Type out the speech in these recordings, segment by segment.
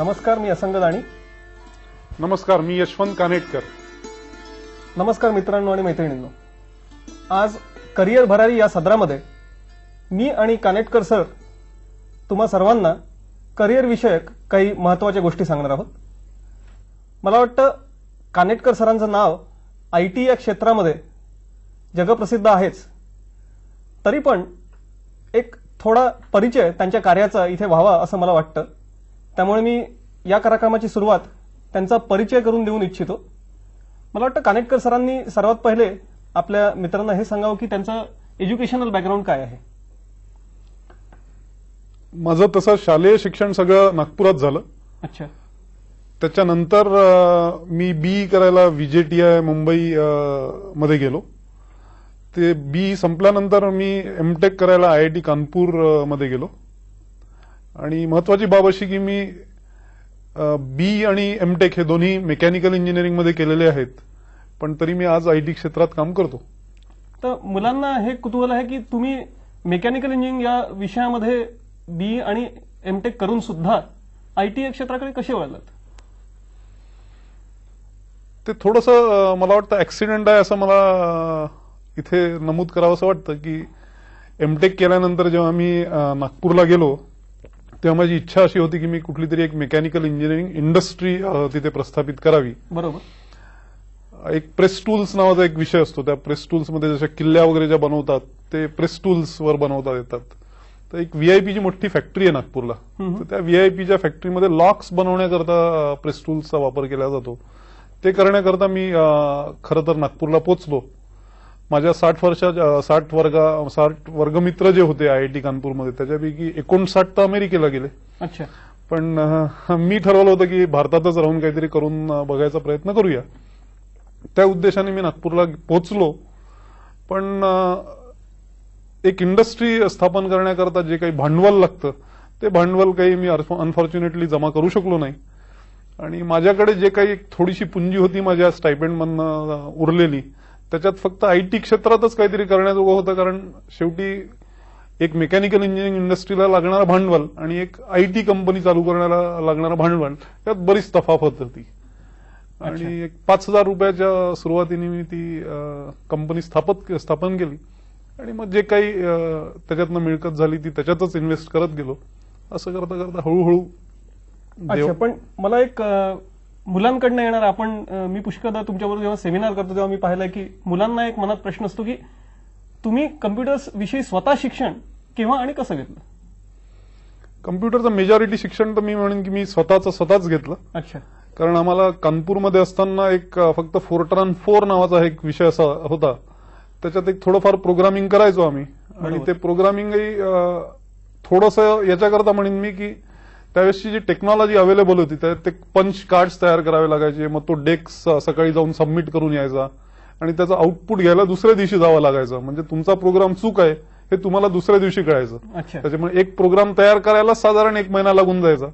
नमस्कार, मी असंग दाणी. नमस्कार, मी यशवंत कानेटकर. नमस्कार मित्रांनो आणि मैत्रिणींनो. आज करिअर भरारी या सदरामध्ये मी आणि कानेटकर सर तुम्हा सर्वांना करिअर विषयक काही महत्त्वाच्या गोष्टी सांगणार आहोत. मला वाटतं कानेटकर सरांचं नाव IT या क्षेत्रामध्ये जगप्रसिद्ध आहेच, तरी पण एक थोडा परिचय त्यांच्या कार्याचा इथे व्हावा असं मला वाटतं. त्यामुळे मी या कार्यक्रमाची सुरुवात त्यांचा परिचय करून देऊन इच्छितो. मला वाटतं कानेटकर सरांनी सर्वात पहिले आपल्या मित्रांना हे सांगावं की त्यांचं एज्युकेशनल बॅकग्राऊंड काय आहे. माझं तसं शालेय शिक्षण सगळं नागपुरात झालं. अच्छा. त्याच्यानंतर मी BE करायला VJTI मुंबई मध्ये गेलो. ते BE संपल्यानंतर मी MTech करायला IIT कानपूर मध्ये गेलो. आणि महत्वाची बाब अशी की मी BE आणि MTech हे दोन्ही मेकॅनिकल इंजिनिअरिंग मध्ये केलेले आहेत, पण तरी मी आज IT क्षेत्रात काम करतो. तर मुलांना हे कुतूहल आहे की तुम्ही मेकॅनिकल इंजिनिअरिंग या विषयामध्ये BE आणि MTech करून सुद्धा IT या क्षेत्राकडे कसे वळलात? ते थोडंसं मला वाटतं ऍक्सिडेंट आहे असं मला इथे नमूद करावं असं वाटतं की MTech केल्यानंतर जेव्हा मी नागपूरला गेलो तेव्हा माझी इच्छा अशी होती की मी कुठली तरी एक मेकॅनिकल इंजिनिअरिंग इंडस्ट्री तिथे प्रस्थापित करावी. बरोबर. एक प्रेस टूल्स नावाचा एक विषय असतो. त्या प्रेस टूल्समध्ये जशा किल्ल्या वगैरे ज्या बनवतात ते प्रेस टूल्स वर बनवता येतात. तर एक VIP ची मोठी फॅक्टरी आहे नागपूरला. तर त्या VIPच्या फॅक्टरीमध्ये लॉक्स बनवण्याकरता प्रेस टूल्सचा वापर केला जातो. ते करण्याकरता मी खरं तर नागपूरला पोहोचलो. माझ्या 60 वर्गमित्र जे होते IIT कानपूरमध्ये त्याच्यापैकी 59 तर अमेरिकेला गेले. अच्छा. पण मी ठरवलं होतं की भारतातच राहून काहीतरी करून बघायचा प्रयत्न करूया. त्या उद्देशाने मी नागपूरला पोहोचलो. पण एक इंडस्ट्री स्थापन करण्याकरता जे काही भांडवल लागतं ते भांडवल काही मी अनफॉर्च्युनेटली जमा करू शकलो नाही. आणि माझ्याकडे जे काही थोडीशी पुंजी होती माझ्या स्टायपेंडमधनं उरलेली त्याच्यात फक्त IT क्षेत्रातच काहीतरी करण्याजोगं होतं. कारण शेवटी एक मेकॅनिकल इंजिनिअरिंग इंडस्ट्रीला लागणारं भांडवल आणि एक IT कंपनी चालू करण्याला लागणारं भांडवल यात बरीच तफावत होती. आणि एक 5,000 रुपयाच्या सुरुवातीने मी ती कंपनी स्थापन केली. आणि मग जे काही त्याच्यातनं मिळकत झाली ती त्याच्यातच इन्व्हेस्ट करत गेलो. असं करता करता हळूहळू. अच्छा. पण मला एक मुलांकडनं येणार आपण मी पुष्कळदा तुमच्याबरोबर जेव्हा सेमिनार करतो तेव्हा मी पाहिलंय की मुलांना एक मनात प्रश्न असतो की तुम्ही कम्प्युटर्स विषयी स्वतः शिक्षण केव्हा आणि कसं घेतलं? कम्प्युटरचं मेजॉरिटी शिक्षण तर मी म्हणेन की मी स्वतःच घेतलं. अच्छा. कारण आम्हाला कानपूरमध्ये असताना एक फक्त फोर्ट्रान 4 नावाचा एक विषय असा होता. त्याच्यात एक थोडंफार प्रोग्रामिंग करायचो आम्ही. आणि ते प्रोग्रामिंगही थोडंसं याच्याकरता म्हणेन मी की त्यावेळेसची जी टेक्नॉलॉजी अवेलेबल होती त्यात ते पंच कार्ड्स तयार करावे लागायचे. मग तो डेस्क सकाळी जाऊन सबमिट करून यायचा आणि त्याचा आउटपुट घ्यायला दुसऱ्या दिवशी जावं लागायचं. म्हणजे तुमचा प्रोग्राम चूक आहे हे तुम्हाला दुसऱ्या दिवशी कळायचं. त्याच्यामुळे एक प्रोग्राम तयार करायला साधारण 1 महिना लागून जायचा.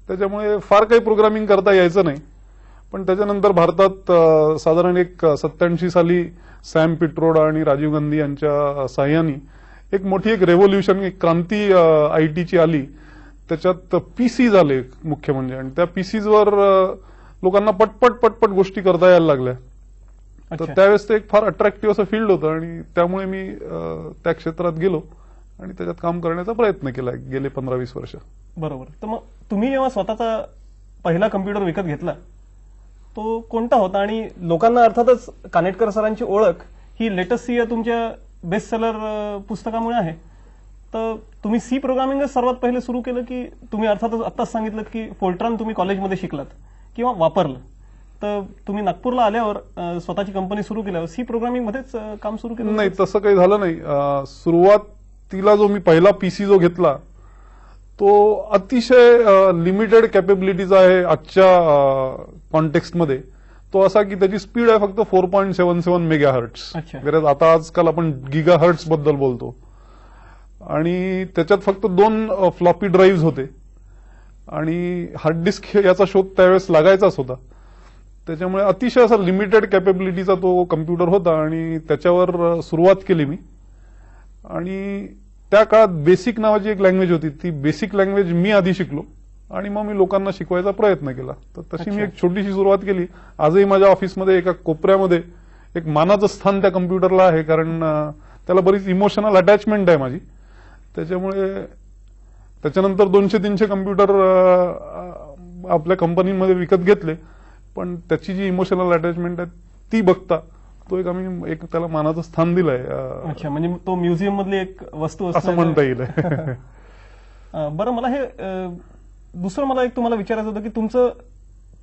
त्याच्यामुळे फार काही प्रोग्रामिंग करता यायचं नाही. पण त्याच्यानंतर भारतात साधारण एक 87 साली सॅम पिट्रोडा आणि राजीव गांधी यांच्या साह्याने एक मोठी एक रेव्होल्युशन एक क्रांती ITची आली. त्याच्यात PC झाले मुख्य म्हणजे. आणि त्या PCsवर लोकांना पटपट गोष्टी करता यायला लागल्या. तर त्यावेळेस ते एक फार अट्रॅक्टिव्ह असं फील्ड होतं आणि त्यामुळे मी त्या क्षेत्रात गेलो आणि त्याच्यात काम करण्याचा प्रयत्न केला गेले 15-20 वर्ष. बरोबर. तर मग तुम्ही जेव्हा स्वतःचा पहिला कम्प्युटर विकत घेतला तो कोणता होता? आणि लोकांना अर्थातच कानेटकर सरांची ओळख ही लेटेस्ट सी या तुमच्या बेस्ट सेलर पुस्तकामुळे आहे. तर तुम्ही C प्रोग्रामिंगच सर्वात पहिले सुरू केलं की तुम्ही अर्थातच आत्ताच सांगितलं की फोर्ट्रान तुम्ही कॉलेजमध्ये शिकलात किंवा वापरलं. तर तुम्ही नागपूरला आल्यावर स्वतःची कंपनी सुरू केल्यावर C प्रोग्रामिंग मध्येच काम सुरू केलं? नाही, तसं काही झालं नाही. सुरुवातीला जो मी पहिला PC जो घेतला तो अतिशय लिमिटेड कॅपेबिलिटीचा आहे आजच्या कॉन्टेक्स्टमध्ये. तो असा की त्याची स्पीड आहे फक्त 4.77 मेगाहर्ट्झ. आता आजकाल आपण गिगाहर्ट्झ बद्दल बोलतो. आणि त्याच्यात फक्त 2 फ्लॉपी ड्राईव्ह होते आणि हार्ड डिस्क याचा शोध त्यावेळेस लागायचाच होता. त्याच्यामुळे अतिशय असा लिमिटेड कॅपेबिलिटीचा तो कम्प्युटर होता आणि त्याच्यावर सुरुवात केली मी. आणि त्या काळात बेसिक नावाची एक लँग्वेज होती. ती बेसिक लँग्वेज मी आधी शिकलो आणि मग मी लोकांना शिकवायचा प्रयत्न केला. तर तशी मी अच्छा. एक छोटीशी सुरुवात केली. आजही माझ्या ऑफिसमध्ये एका कोपऱ्यामध्ये एक मानाचं स्थान त्या कम्प्युटरला आहे, कारण त्याला बरीच इमोशनल अटॅचमेंट आहे माझी. त्याच्यामुळे त्याच्यानंतर 200-300 कम्प्युटर आपल्या कंपनीमध्ये विकत घेतले, पण त्याची जी इमोशनल अटॅचमेंट आहे ती बघता तो आम्ही त्याला मानाचं स्थान दिलंय. अच्छा, म्हणजे तो म्युझियम मधली एक वस्तू असं म्हणता येईल. बरं, मला हे दुसरं मला एक तुम्हाला विचारायचं होतं की तुमचं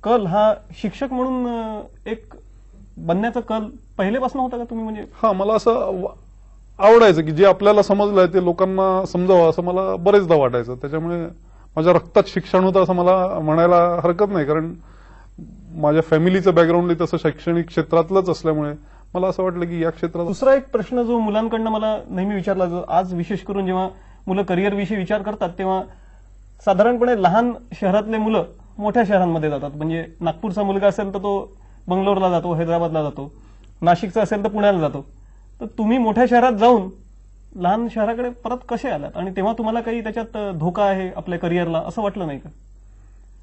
कल हा शिक्षक म्हणून एक बनण्याचा कल पहिलेपासून होता का तुम्ही? म्हणजे हा, मला असं आवडायचं की जे आपल्याला समजलंय ते लोकांना समजावं असं मला बरेचदा वाटायचं. त्याच्यामुळे माझ्या रक्तात शिक्षण होतं असं मला म्हणायला हरकत नाही, कारण माझ्या फॅमिलीचं बॅकग्राऊंड तसं शैक्षणिक क्षेत्रातलंच असल्यामुळे मला असं वाटलं की या क्षेत्रात. दुसरा एक प्रश्न जो मुलांकडनं मला नेहमी विचारला जातो, आज विशेष करून जेव्हा मुलं करिअर विषयी विचार करतात तेव्हा साधारणपणे लहान शहरातले मुलं मोठ्या शहरांमध्ये जातात. म्हणजे नागपूरचा मुलगा असेल तर तो बंगलोरला जातो, हैदराबादला जातो, नाशिकचा असेल तर पुण्याला जातो. तर तुम्ही मोठ्या शहरात जाऊन लहान शहराकडे परत कसे आलात, आणि तेव्हा तुम्हाला काही त्याच्यात धोका आहे आपल्या करिअरला असं वाटलं नाही का?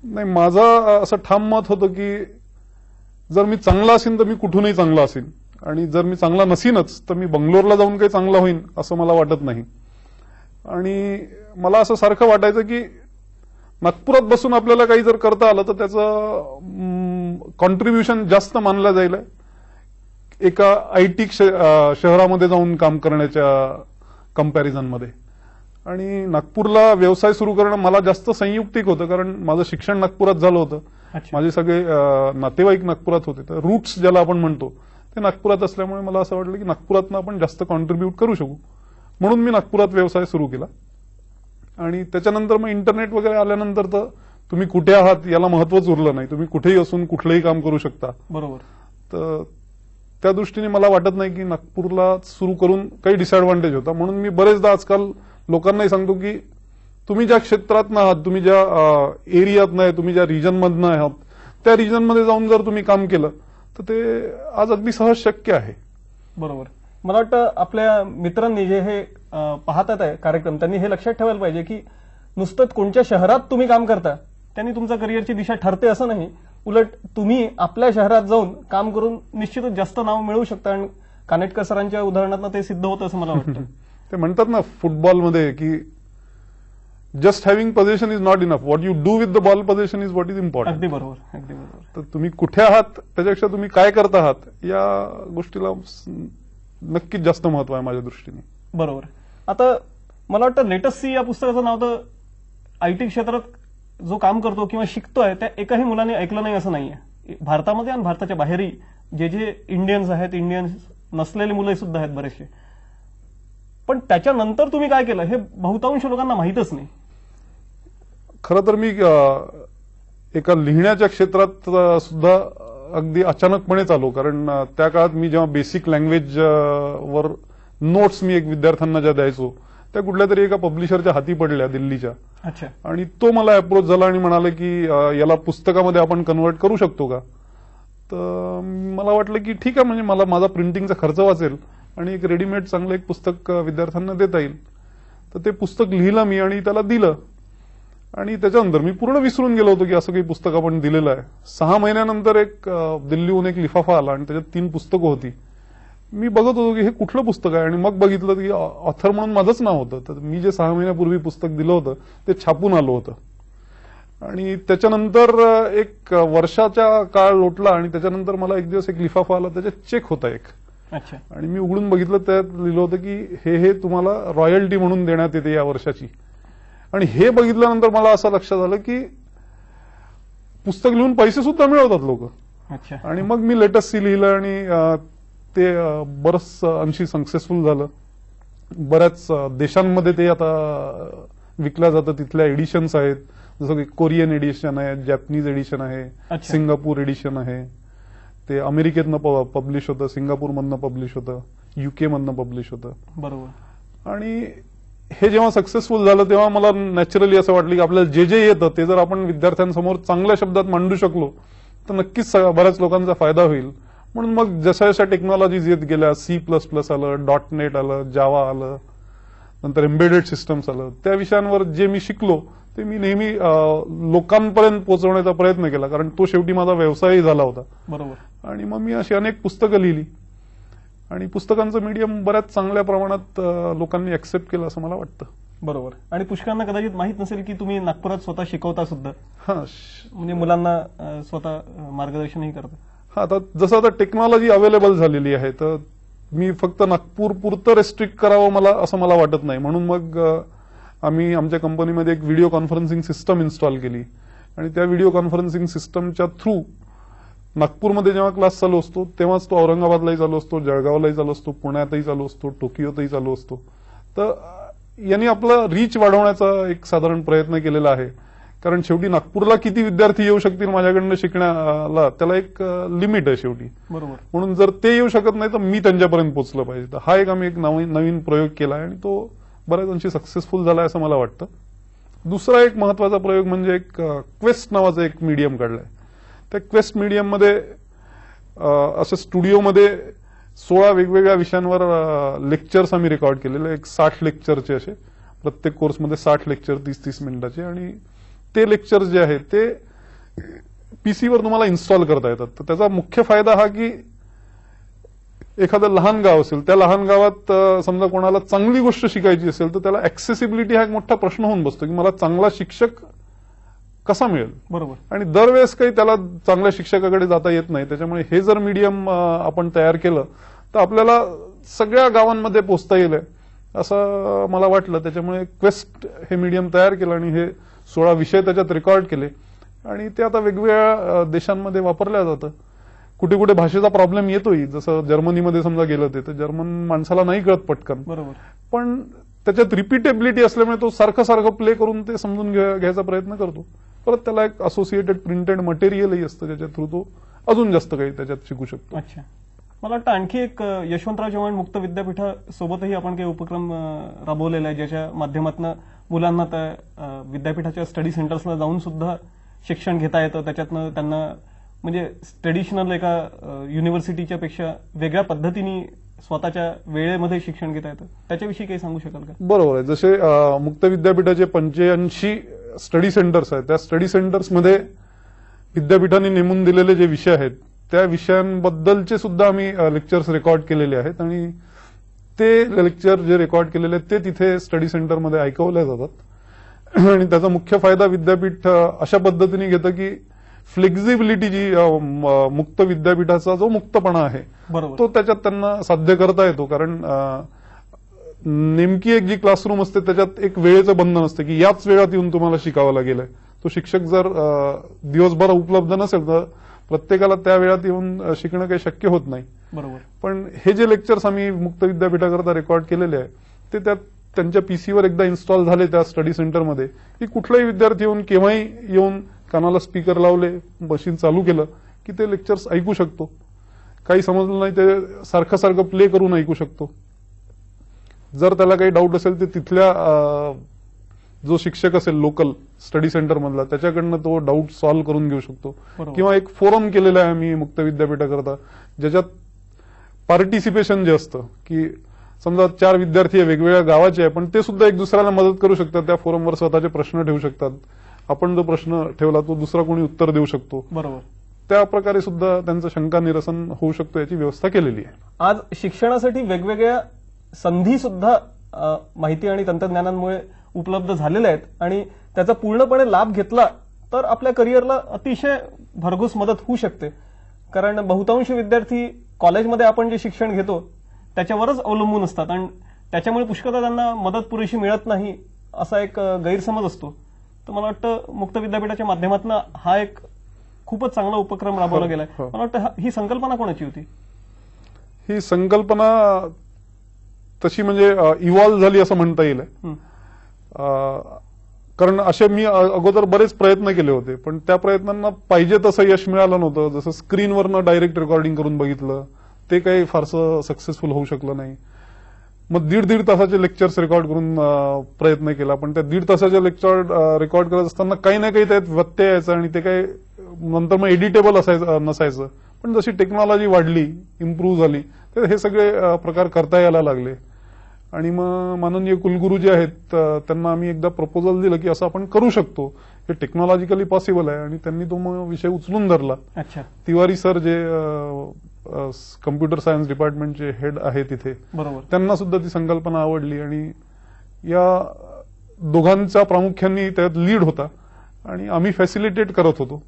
नाही, माझं असं ठाम मत होतं की जर मी चांगला असेन तर मी कुठूनही चांगला असेन, आणि जर मी चांगला नसीनच तर मी बंगलोरला जाऊन काही चांगला होईन असं मला वाटत नाही. आणि मला असं सारखं वाटायचं की नागपुरात बसून आपल्याला काही जर करता आलं तर त्याचं कॉन्ट्रीब्युशन जास्त मानलं जाईल एका आयटी शहरामध्ये जाऊन काम करण्याच्या कम्पॅरिझनमध्ये. आणि नागपूरला व्यवसाय सुरू करणं मला जास्त संयुक्तिक होतं, कारण माझं शिक्षण नागपुरात झालं होतं. माझे सगळे नातेवाईक नागपुरात होते, तर रूट्स ज्याला आपण म्हणतो ते नागपुरात असल्यामुळे मला असं वाटलं की नागपुरातनं आपण जास्त कॉन्ट्रीब्यूट करू शकू, म्हणून मी नागपुरात व्यवसाय सुरू केला. आणि त्याच्यानंतर मग इंटरनेट वगैरे आल्यानंतर तर तुम्ही कुठे आहात याला महत्वच उरलं नाही. तुम्ही कुठेही असून कुठलंही काम करू शकता. बरोबर. तर त्या दृष्टीने मला वाटत नाही की नागपूरला सुरू करून काही डिसएडव्हान्टेज होता. म्हणून मी बरेचदा आजकाल लोकांनाही सांगतो की तुम्ही ज्या क्षेत्रात आहात, तुम्ही ज्या एरियात नाही, तुम्ही ज्या रिजनमधनं आहात, त्या रिजनमध्ये जाऊन जर तुम्ही काम केलं तर ते आज अगदी सहज शक्य आहे. बरोबर. मला वाटतं आपल्या मित्रांनी जे हे पाहतात आहे कार्यक्रम, त्यांनी हे लक्षात ठेवायला पाहिजे की नुसतं कोणत्या शहरात तुम्ही काम करता त्यांनी तुमच्या करिअरची दिशा ठरते असं नाही. उलट तुम्ही आपल्या शहरात जाऊन काम करून निश्चितच जास्त नाव मिळवू शकता, आणि कानेटकर सरांच्या उदाहरणात ते सिद्ध होतं असं मला वाटतं. ते म्हणतात ना फुटबॉलमध्ये की just having position is not enough, what you do with the ball position is what is important. अगदी बरोबर, अगदी बरोबर. तर तुम्ही कुठे आहात त्याच्यापेक्षा तुम्ही काय करत आहात या गोष्टीला नक्कीच जास्त महत्व आहे माझ्या दृष्टीने. बरोबर. आता मला वाटतं लेटेस्ट सी या पुस्तकाचं नाव तर आयटी क्षेत्रात जो काम करतो किंवा शिकतोय त्या एकाही मुलाने ऐकलं नाही असं नाहीये. भारतामध्ये आणि भारताच्या बाहेरही जे इंडियन्स आहेत, इंडियन्स नसलेले मुलं सुद्धा आहेत बरेचसे. पण त्याच्यानंतर तुम्ही काय केलं हे बहुतांश लोकांना माहीतच नाही. खरं तर मी एका लिहिण्याच्या क्षेत्रात सुद्धा अगदी अचानकपणेच आलो, कारण त्या काळात मी जेव्हा बेसिक लँग्वेज वर नोट्स मी एक विद्यार्थ्यांना ज्या द्यायचो त्या कुठल्या तरी एका पब्लिशरच्या हाती पडल्या दिल्लीच्या. अच्छा. आणि तो मला अप्रोच झाला आणि म्हणाले की याला पुस्तकामध्ये आपण कन्वर्ट करू शकतो का. तर मला वाटलं की ठीक आहे, म्हणजे मला माझा प्रिंटिंगचा खर्च वाचेल आणि एक रेडीमेड चांगलं एक पुस्तक विद्यार्थ्यांना देता येईल. तर ते पुस्तक लिहिलं मी आणि त्याला दिलं, आणि त्याच्यानंतर मी पूर्ण विसरून गेलो होतो की असं काही पुस्तक आपण दिलेलं आहे. 6 महिन्यानंतर एक दिल्लीहून एक लिफाफा आला आणि त्याच्यात 3 पुस्तकं होती. मी बघत होतो की हे कुठलं पुस्तक आहे, आणि मग बघितलं की ऑथर म्हणून माझंच नाव होतं. तर मी जे 6 महिन्यापूर्वी पुस्तक दिलं होतं ते छापून आलं होतं. आणि त्याच्यानंतर एक वर्षाचा काळ लोटला आणि त्याच्यानंतर मला एक दिवस एक लिफाफा आला, त्याच्यात चेक होता एक. अच्छा. आणि मी उघडून बघितलं, त्यात लिहिलं होतं की हे तुम्हाला रॉयल्टी म्हणून देण्यात येते या वर्षाची. आणि हे बघितल्यानंतर मला असं लक्षात आलं की पुस्तक लिहून पैसे सुद्धा मिळवतात लोक. अच्छा. आणि मग मी लेटेस्ट सी लिहिलं आणि ते बरंच अंशी सक्सेसफुल झालं. बऱ्याच देशांमध्ये ते आता विकल्या जातं. तिथल्या एडिशन्स आहेत, जसं की कोरियन एडिशन आहे, जॅपनीज एडिशन आहे, सिंगापूर एडिशन आहे. ते अमेरिकेतनं पब्लिश होतं, सिंगापूरमधनं पब्लिश होतं, युके मधनं पब्लिश होतं. बरोबर. आणि हे जेव्हा सक्सेसफुल झालं तेव्हा मला नॅचरली असं वाटलं की आपल्याला जे येतं ते जर आपण विद्यार्थ्यांसमोर चांगल्या शब्दात मांडू शकलो तर नक्कीच बऱ्याच लोकांचा फायदा होईल. म्हणून मग जशा जशा टेक्नॉलॉजीज येत गेल्या, C++ आलं, .NET आलं, जावा आलं, नंतर एम्बेडेड सिस्टम्स आलं, त्या विषयांवर जे मी शिकलो ते मी नेहमी लोकांपर्यंत पोहोचवण्याचा प्रयत्न केला, कारण तो शेवटी माझा व्यवसायही झाला होता. बरोबर. आणि मग मी अशी अनेक पुस्तकं लिहिली आणि पुस्तकांचं मीडियम बऱ्याच चांगल्या प्रमाणात लोकांनी ऍक्सेप्ट केलं असं मला वाटतं. बरोबर. आणि पुष्कळांना कदाचित माहित नसेल की तुम्ही नागपुरात स्वतः शिकवता सुद्धा, हा, म्हणजे मुलांना स्वतः मार्गदर्शनही करता. हा, आता जसं आता टेक्नॉलॉजी अवेलेबल झालेली आहे तर मी फक्त नागपूर पुरतं रेस्ट्रिक्ट करावं मला असं मला वाटत नाही. म्हणून मग आम्ही आमच्या कंपनीमध्ये एक व्हिडिओ कॉन्फरन्सिंग सिस्टम इन्स्टॉल केली आणि त्या व्हिडिओ कॉन्फरन्सिंग सिस्टमच्या थ्रू नागपूरमध्ये जेव्हा क्लास चालू असतो तेव्हाच तो औरंगाबादलाही चालू असतो, जळगावलाही चालू असतो, पुण्यातही चालू असतो, टोकियोतही चालू असतो. तर यांनी आपला रीच वाढवण्याचा एक साधारण प्रयत्न केलेला आहे. कारण शेवटी नागपूरला किती विद्यार्थी येऊ शकतील माझ्याकडनं शिकण्याला, त्याला एक लिमिट आहे शेवटी. बरोबर. म्हणून जर ते येऊ शकत नाही तर मी त्यांच्यापर्यंत पोहोचलं पाहिजे. तर हा एक आम्ही एक नवीन प्रयोग केला आणि तो बऱ्याच अंशी सक्सेसफुल झाला असं मला वाटतं. दुसरा एक महत्वाचा प्रयोग म्हणजे एक क्वेस्ट नावाचा एक मीडियम काढलाय. त्या क्वेस्ट मीडियममध्ये असं स्टुडिओमध्ये 16 वेगवेगळ्या विषयांवर लेक्चर्स आम्ही रेकॉर्ड केलेले, एक 60 लेक्चरचे असे, प्रत्येक कोर्समध्ये 60 लेक्चर 30-30 मिनिटाचे. आणि ते लेक्चर्स जे आहेत ते पीसीवर तुम्हाला इन्स्टॉल करता येतात. तर त्याचा मुख्य फायदा हा की एखादं लहान गाव असेल, त्या लहान गावात समजा कोणाला चांगली गोष्ट शिकायची असेल तर त्याला ऍक्सेसिबिलिटी हा एक मोठा प्रश्न होऊन बसतो की मला चांगला शिक्षक कसा मिळेल. बरोबर. आणि दरवेळेस काही त्याला चांगल्या शिक्षकाकडे जाता येत नाही. त्याच्यामुळे हे जर मीडियम आपण तयार केलं तर आपल्याला सगळ्या गावांमध्ये पोहोचता येईल असं मला वाटलं. त्याच्यामुळे क्वेस्ट हे मीडियम तयार केलं आणि हे 16 विषय त्याच्यात रेकॉर्ड केले आणि ते आता वेगवेगळ्या देशांमध्ये वापरल्या जातं. कुठे कुठे भाषेचा प्रॉब्लेम येतोय, जसं जर्मनीमध्ये समजा गेलं ते तर जर्मन माणसाला नाही कळत पटकन. बरोबर. पण त्याच्यात रिपीटेबिलिटी असल्यामुळे तो सारखं सारखं प्ले करून ते समजून घ्यायचा प्रयत्न करतो. परत त्याला एक असोसिएटेड प्रिंटेड मटेरियलही असतं ज्याच्या थ्रू तो अजून जास्त काही त्याच्यात शिकू शकतो. अच्छा. मला वाटतं आणखी एक यशवंतराव चव्हाण मुक्त विद्यापीठासोबतही आपण काही उपक्रम राबवलेला आहे, ज्याच्या माध्यमातून मुलांना त्या विद्यापीठाच्या स्टडी सेंटर्सला जाऊन सुद्धा शिक्षण घेता येतं. त्याच्यातनं त्यांना म्हणजे ट्रेडिशनल एका युनिव्हर्सिटीच्या पेक्षा वेगळ्या पद्धतीने स्वतःच्या वेळेमध्ये शिक्षण घेता येतं. त्याच्याविषयी काही सांगू शकाल का? बरोबर आहे. जसे मुक्त विद्यापीठाचे 85 स्टडी सेंटर्स आहेत, त्या स्टडी सेंटर्समध्ये विद्यापीठाने नेमून दिलेले जे विषय आहेत त्या विषयांबद्दलचे सुद्धा आम्ही लेक्चर्स रेकॉर्ड केलेले आहेत आणि ते लेक्चर जे रेकॉर्ड केलेले आहेत ते तिथे स्टडी सेंटरमध्ये ऐकवले जातात. आणि त्याचा मुख्य फायदा विद्यापीठ अशा पद्धतीने घेतं की फ्लेक्झिबिलिटी जी मुक्त विद्यापीठाचा जो मुक्तपणा आहे तो त्याच्यात त्यांना साध्य करता येतो. कारण नेमकी एक जी क्लासरूम असते त्याच्यात एक वेळेचं बंधन असतं की याच वेळात येऊन तुम्हाला शिकावं लागेल. तो शिक्षक जर दिवसभर उपलब्ध नसेल तर प्रत्येकाला त्या वेळात येऊन शिकणं काही शक्य होत नाही. बरोबर. पण हे जे लेक्चर्स आम्ही मुक्त विद्यापीठाकरता रेकॉर्ड केलेले आहे ते त्यात त्यांच्या पीसीवर एकदा इन्स्टॉल झाले त्या स्टडी सेंटरमध्ये की कुठलाही विद्यार्थी येऊन केव्हाही येऊन कानाला स्पीकर लावले, मशीन चालू केलं की ते लेक्चर्स ऐकू शकतो. काही समजलं नाही ते सारखं सारखं प्ले करून ऐकू शकतो. जर त्याला काही डाऊट असेल तर तिथल्या जो शिक्षक असेल लोकल स्टडी सेंटर मधला त्याच्याकडनं तो डाऊट सॉल्व्ह करून घेऊ शकतो. किंवा एक फोरम केलेला आहे आम्ही मुक्त विद्यापीठाकरता ज्याच्यात पार्टिसिपेशन जे असतं की समजा 4 विद्यार्थी वेगवेगळ्या गावाचे आहे पण ते सुद्धा एक दुसऱ्याला मदत करू शकतात. त्या फोरमवर स्वतःचे प्रश्न ठेवू शकतात. आपण जो प्रश्न ठेवला तो दुसरा कोणी उत्तर देऊ शकतो. बरोबर. त्या प्रकारे सुद्धा त्यांचं शंका निरसन होऊ शकतो याची व्यवस्था केलेली आहे. आज शिक्षणासाठी वेगवेगळ्या संधी सुद्धा माहिती आणि तंत्रज्ञानामुळे उपलब्ध झालेल्या आहेत आणि त्याचा पूर्णपणे लाभ घेतला तर आपल्या करिअरला अतिशय भरघोस मदत होऊ शकते. कारण बहुतांश विद्यार्थी कॉलेजमध्ये आपण जे शिक्षण घेतो त्याच्यावरच अवलंबून असतात आणि त्याच्यामुळे पुष्कळदा त्यांना मदत पुरेशी मिळत नाही असा एक गैरसमज असतो. तर मला वाटतं मुक्त विद्यापीठाच्या माध्यमातून हा एक खूपच चांगला उपक्रम राबवला गेलाय. मला वाटतं ही संकल्पना कोणाची होती? ही संकल्पना तशी म्हणजे इव्हॉल्व्ह झाली असं म्हणता येईल. कारण असे मी अगोदर बरेच प्रयत्न केले होते पण त्या प्रयत्नांना पाहिजे तसं यश मिळालं नव्हतं. जसं स्क्रीनवरनं डायरेक्ट रेकॉर्डिंग करून बघितलं ते काही फारसं सक्सेसफुल होऊ शकलं नाही. मग 1.5 तासाचे लेक्चर्स रेकॉर्ड करून प्रयत्न केला पण त्या 1.5 तासाचे लेक्चर रेकॉर्ड करत असताना काही ना काही त्यात व्यत्यय यायचं आणि ते काही नंतर मग एडिटेबल नसायचं. पण जशी टेक्नॉलॉजी वाढली, इम्प्रूव्ह झाली तर हे सगळे प्रकार करता यायला लागले आणि मग माननीय कुलगुरू जे आहेत त्यांना आम्ही एकदा प्रपोजल दिलं की असं आपण करू शकतो, हे टेक्नॉलॉजिकली पॉसिबल आहे. आणि त्यांनी तो मग विषय उचलून धरला. अच्छा. तिवारी सर जे कम्प्युटर सायन्स डिपार्टमेंटचे हेड आहे तिथे, बरोबर, त्यांना सुद्धा ती संकल्पना आवडली आणि या दोघांचा प्रामुख्याने त्यात लीड होता आणि आम्ही फॅसिलिटेट करत होतो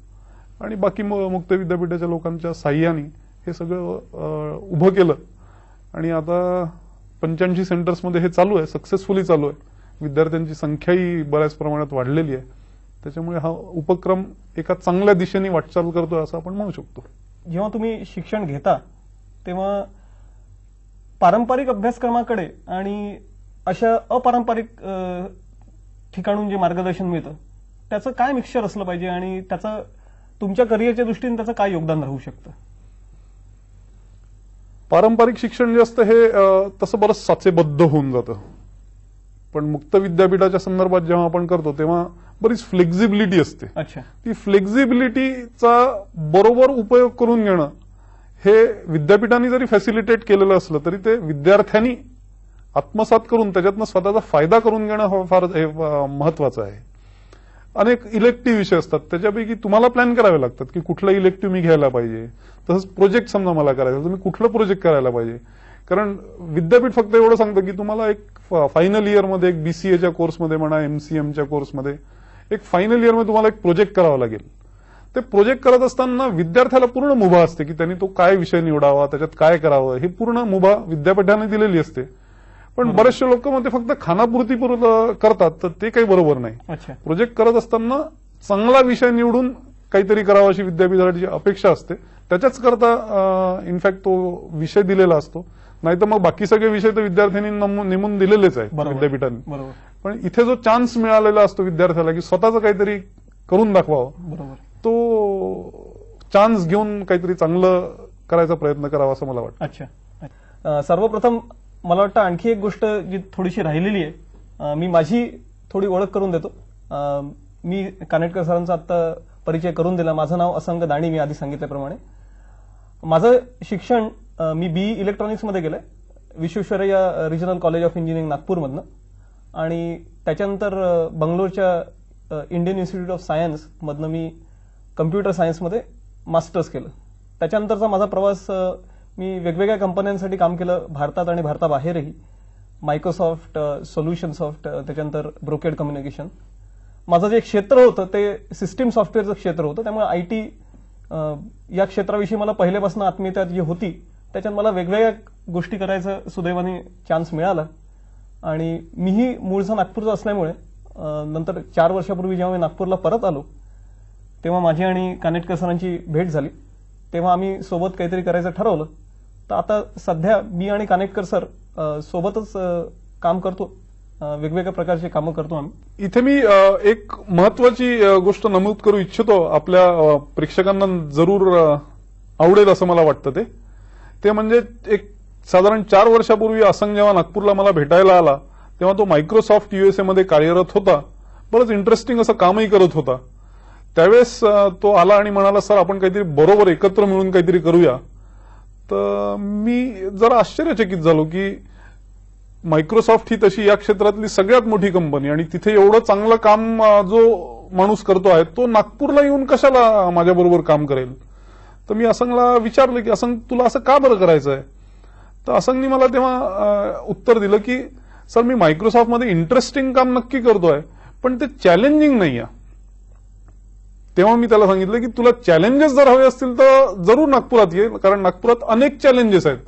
आणि बाकी मुक्त विद्यापीठाच्या लोकांच्या साह्याने हे सगळं उभं केलं. आणि आता 85 सेंटर्समध्ये हे चालू आहे, सक्सेसफुली चालू आहे. विद्यार्थ्यांची संख्याही बऱ्याच प्रमाणात वाढलेली आहे. त्याच्यामुळे हा उपक्रम एका चांगल्या दिशेने वाटचाल करतोय असं आपण म्हणू शकतो. जेव्हा तुम्ही शिक्षण घेता तेव्हा पारंपरिक अभ्यासक्रमाकडे आणि अशा अपारंपरिक ठिकाणून जे मार्गदर्शन मिळतं त्याचं काय मिक्सचर असलं पाहिजे आणि त्याचं तुमच्या करिअरच्या दृष्टीने त्याचं काय योगदान राहू शकतं? पारंपरिक शिक्षण जे असतं हे तसं बरंच साचेबद्ध होऊन जातं, पण मुक्त विद्यापीठाच्या संदर्भात जेव्हा आपण करतो तेव्हा बरीच फ्लेक्झिबिलिटी असते. अच्छा. ती फ्लेक्झिबिलिटीचा बरोबर उपयोग करून घेणं हे विद्यापीठांनी जरी फॅसिलिटेट केलेलं असलं तरी ते विद्यार्थ्यांनी आत्मसात करून त्याच्यातनं स्वतःचा फायदा करून घेणं फार महत्वाचं आहे. अनेक इलेक्टिव्ह विषय असतात, त्याच्यापैकी तुम्हाला प्लॅन करावे लागतात की कुठलं इलेक्टिव्ह मी घ्यायला पाहिजे. तसंच प्रोजेक्ट समजा मला करायचं, तुम्ही कुठलं प्रोजेक्ट करायला पाहिजे. कारण विद्यापीठ फक्त एवढं सांगतं की तुम्हाला एक फायनल इयरमध्ये एक बीसीएच्या कोर्समध्ये म्हणा, एमसीएमच्या कोर्समध्ये एक फायनल इयरमध्ये तुम्हाला एक प्रोजेक्ट करावा लागेल. ते प्रोजेक्ट करत असताना विद्यार्थ्याला पूर्ण मुभा असते की त्यांनी तो काय विषय निवडावा, त्याच्यात काय करावं, हे पूर्ण मुभा विद्यापीठाने दिलेली असते. पण बरेचसे लोक मग ते फक्त खानापुरती करतात, तर ते काही बरोबर नाही. प्रोजेक्ट करत असताना चांगला विषय निवडून काहीतरी करावा अशी विद्यापीठाची अपेक्षा असते. त्याच्याच करता इनफॅक्ट तो विषय दिलेला असतो. नाहीतर मग बाकी सगळे विषय तर विद्यार्थ्यांनी नेमून दिलेलेच आहेत विद्यापीठांनी. पण इथे जो चान्स मिळालेला असतो विद्यार्थ्याला की स्वतःच काहीतरी करून दाखवावं, तो चान्स घेऊन काहीतरी चांगलं करायचा प्रयत्न करावा असं मला वाटतं. अच्छा. सर्वप्रथम मला वाटतं आणखी एक गोष्ट जी थोडीशी राहिलेली आहे, मी माझी थोडी ओळख करून देतो. मी कानेटकर सरांचा आता परिचय करून दिला. माझं नाव असंग दाणी, मी आधी सांगितल्याप्रमाणे. माझं शिक्षण मी बीई इलेक्ट्रॉनिक्समध्ये गेलंय Visvesvaraya regional college of engineering नागपूरमधनं, आणि त्याच्यानंतर बंगलोरच्या इंडियन इन्स्टिट्यूट ऑफ सायन्स मधनं मी कम्प्युटर सायन्समध्ये मास्टर्स केलं. त्याच्यानंतरचा माझा प्रवास, मी वेगवेगळ्या कंपन्यांसाठी काम केलं भारतात आणि भारताबाहेरही. मायक्रोसॉफ्ट, सोल्युशनसॉफ्ट, त्याच्यानंतर ब्रोकेड कम्युनिकेशन. माझं जे क्षेत्र होतं ते सिस्टीम सॉफ्टवेअरचं क्षेत्र होतं. त्यामुळे आयटी या क्षेत्राविषयी मला पहिल्यापासून आत्मीयता जी होती, त्याच्यात मला वेगवेगळ्या गोष्टी करायचं सुदैवाने चान्स मिळाला. आणि मीही मूळचा नागपूरचा असल्यामुळे नंतर 4 वर्षापूर्वी जेव्हा मी नागपूरला परत आलो तेव्हा माझी आणि कानेटकर सरांची भेट झाली. तेव्हा आम्ही सोबत काहीतरी करायचं ठरवलं. तर आता सध्या मी आणि कानेटकर सर सोबतच काम करतो, वेगवेगळ्या प्रकारचे कामं करतो आम्ही. इथे मी एक महत्वाची गोष्ट नमूद करू इच्छितो, आपल्या प्रेक्षकांना जरूर आवडेल असं मला वाटतं. ते म्हणजे एक साधारण 4 वर्षापूर्वी असंग जेव्हा नागपूरला मला भेटायला आला तेव्हा तो मायक्रोसॉफ्ट USA मध्ये कार्यरत होता. बरंच इंटरेस्टिंग असं कामही करत होता. त्यावेळेस तो आला आणि म्हणाला, सर आपण काहीतरी बरोबर एकत्र मिळून काहीतरी करूया. तर मी जरा आश्चर्यचकित झालो की मायक्रोसॉफ्ट ही तशी या क्षेत्रातली सगळ्यात मोठी कंपनी आणि तिथे एवढं चांगलं काम जो माणूस करतो आहे तो नागपूरला येऊन कशाला माझ्याबरोबर काम करेल. तर मी असंगला विचारलं की असंग तुला असं का बरं करायचं आहे. तर असंगनी मला तेव्हा उत्तर दिलं की सर मी मायक्रोसॉफ्टमध्ये इंटरेस्टिंग काम नक्की करतोय पण ते चॅलेंजिंग नाही आहे. तेव्हा मी त्याला सांगितलं की तुला चॅलेंजेस जर हवे असतील तर जरूर नागपुरात ये, कारण नागपुरात अनेक चॅलेंजेस आहेत.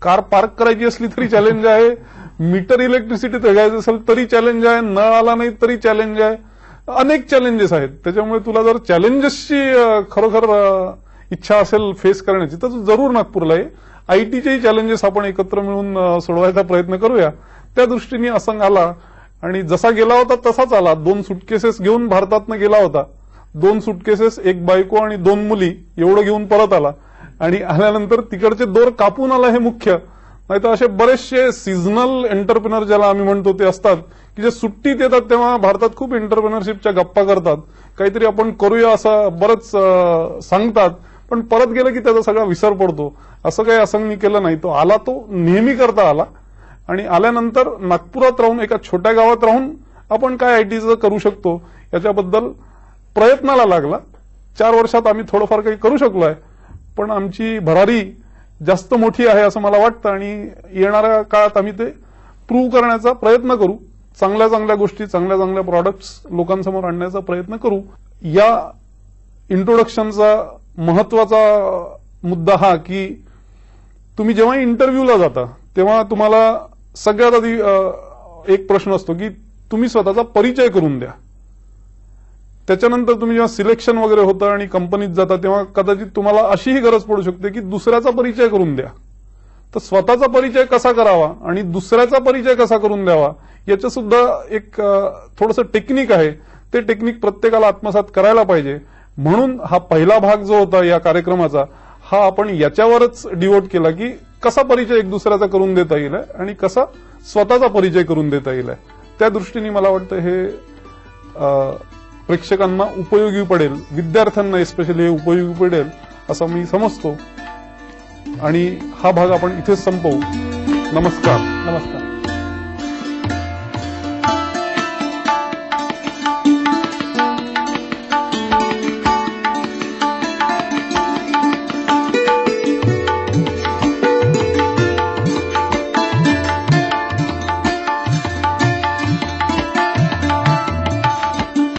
कार पार्क करायची असली तरी चॅलेंज आहे, मीटर इलेक्ट्रिसिटी घ्यायचं असेल तरी चॅलेंज आहे, नळ आला नाही तरी चॅलेंज आहे, अनेक चॅलेंजेस आहेत. त्याच्यामुळे तुला जर चॅलेंजेसची खरोखर इच्छा असेल फेस करण्याची तर तू जरूर नागपूरला ये. आयटीचेही चॅलेंजेस आपण एकत्र मिळून सोडवायचा प्रयत्न करूया. त्या दृष्टीने असंग आला आणि जसा गेला होता तसाच आला. 2 सुटकेसेस घेऊन भारतातनं गेला होता. 2 सुटकेसेस, 1 बायको आणि 2 मुली एवढं घेऊन परत आला. आणि आल्यानंतर तिकडचे दोर कापून आला हे मुख्य. नाहीतर असे बरेचसे सीझनल एंटरप्रिनर ज्याला आम्ही म्हणतो ते असतात की जे सुट्टीत येतात तेव्हा भारतात खूप एंटरप्रिनरशिपच्या गप्पा करतात, काहीतरी आपण करूया असं बरंच सांगतात, पण परत गेलं की त्याचा सगळा विसर पडतो. असं काही असंगनी केलं नाही. तो आला, तो नेहमी करता आला आणि आल्यानंतर नागपुरात राहून एका छोट्या गावात राहून आपण काय आयटीचं करू शकतो याच्याबद्दल प्रयत्नाला लागला. 4 वर्षात आम्ही थोडंफार काही करू शकलोय, पण आमची भरारी जास्त मोठी आहे असं मला वाटतं आणि येणाऱ्या काळात आम्ही ते प्रूव्ह करण्याचा प्रयत्न करू. चांगल्या चांगल्या गोष्टी, चांगल्या चांगल्या प्रॉडक्ट्स लोकांसमोर आणण्याचा प्रयत्न करू. या इंट्रोडक्शनचा महत्वाचा मुद्दा हा की तुम्ही जेव्हा इंटरव्ह्यूला जाता तेव्हा तुम्हाला सगळ्यात आधी एक प्रश्न असतो की तुम्ही स्वतःचा परिचय करून द्या. त्याच्यानंतर तुम्ही जेव्हा सिलेक्शन वगैरे होतं आणि कंपनीत जाता तेव्हा कदाचित तुम्हाला अशीही गरज पडू शकते की दुसऱ्याचा परिचय करून द्या. तर स्वतःचा परिचय कसा करावा आणि दुसऱ्याचा परिचय कसा करून द्यावा याचं सुद्धा एक थोडंसं टेक्निक आहे. ते टेक्निक प्रत्येकाला आत्मसात करायला पाहिजे. म्हणून हा पहिला भाग जो होता या कार्यक्रमाचा हा आपण याच्यावरच डिवोट केला की कसा परिचय एक दुसऱ्याचा करून देता येईल आणि कसा स्वतःचा परिचय करून देता येईल. त्या दृष्टीने मला वाटतं हे प्रेक्षकांना उपयोगी पडेल, विद्यार्थ्यांना एस्पेशली हे उपयोगी पडेल असं मी समजतो. आणि हा भाग आपण इथेच संपवू. नमस्कार. नमस्कार.